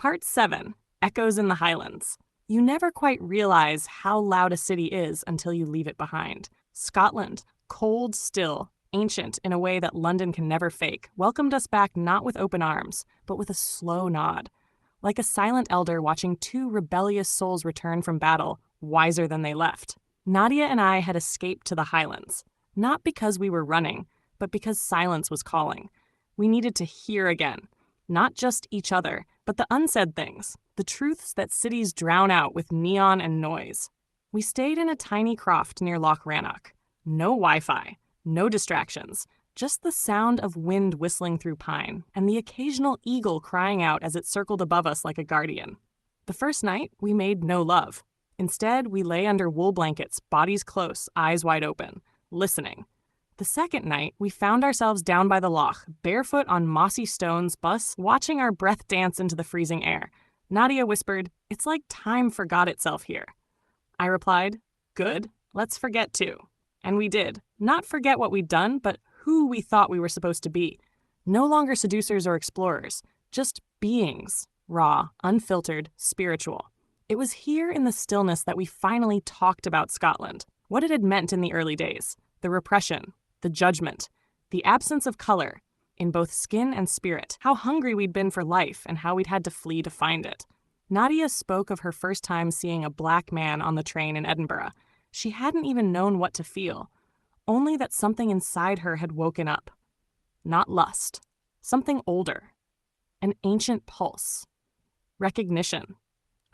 Part 7. Echoes in the Highlands. You never quite realize how loud a city is until you leave it behind. Scotland, cold still, ancient in a way that London can never fake, welcomed us back not with open arms, but with a slow nod. Like a silent elder watching two rebellious souls return from battle, wiser than they left. Nadia and I had escaped to the Highlands, not because we were running, but because silence was calling. We needed to hear again, not just each other, but the unsaid things, the truths that cities drown out with neon and noise. We stayed in a tiny croft near Loch Rannoch. No Wi-Fi, no distractions, just the sound of wind whistling through pine and the occasional eagle crying out as it circled above us like a guardian. The first night, we made no love. Instead, we lay under wool blankets, bodies close, eyes wide open, listening. The second night, we found ourselves down by the loch, barefoot on mossy stones, watching our breath dance into the freezing air. Nadia whispered, "It's like time forgot itself here." I replied, "Good, let's forget too." And we did. Not forget what we'd done, but who we thought we were supposed to be. No longer seducers or explorers, just beings, raw, unfiltered, spiritual. It was here in the stillness that we finally talked about Scotland, what it had meant in the early days, the repression, the judgment, the absence of color, in both skin and spirit, how hungry we'd been for life and how we'd had to flee to find it. Nadia spoke of her first time seeing a black man on the train in Edinburgh. She hadn't even known what to feel, only that something inside her had woken up. Not lust, something older, an ancient pulse, recognition.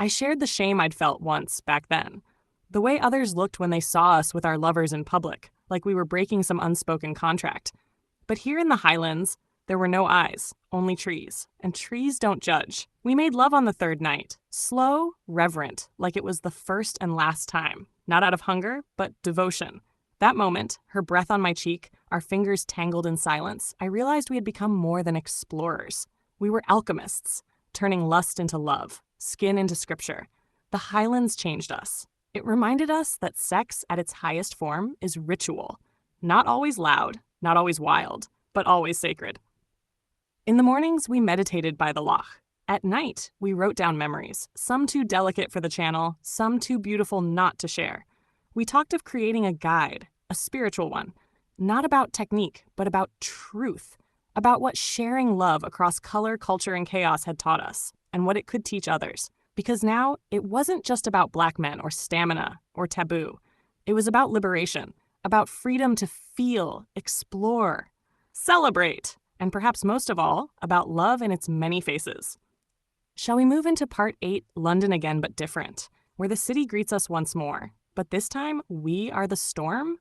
I shared the shame I'd felt once back then, the way others looked when they saw us with our lovers in public, like we were breaking some unspoken contract. But here in the Highlands, there were no eyes, only trees, and trees don't judge. We made love on the third night, slow, reverent, like it was the first and last time, not out of hunger, but devotion. That moment, her breath on my cheek, our fingers tangled in silence, I realized we had become more than explorers. We were alchemists, turning lust into love, skin into scripture. The Highlands changed us. It reminded us that sex at its highest form is ritual, not always loud, not always wild, but always sacred. In the mornings, we meditated by the loch. At night, we wrote down memories, some too delicate for the channel, some too beautiful not to share. We talked of creating a guide, a spiritual one, not about technique, but about truth, about what sharing love across color, culture, and chaos had taught us, and what it could teach others. Because now, it wasn't just about black men or stamina or taboo. It was about liberation, about freedom to feel, explore, celebrate, and perhaps most of all, about love in its many faces. Shall we move into Part 8, London Again But Different, where the city greets us once more, but this time we are the storm?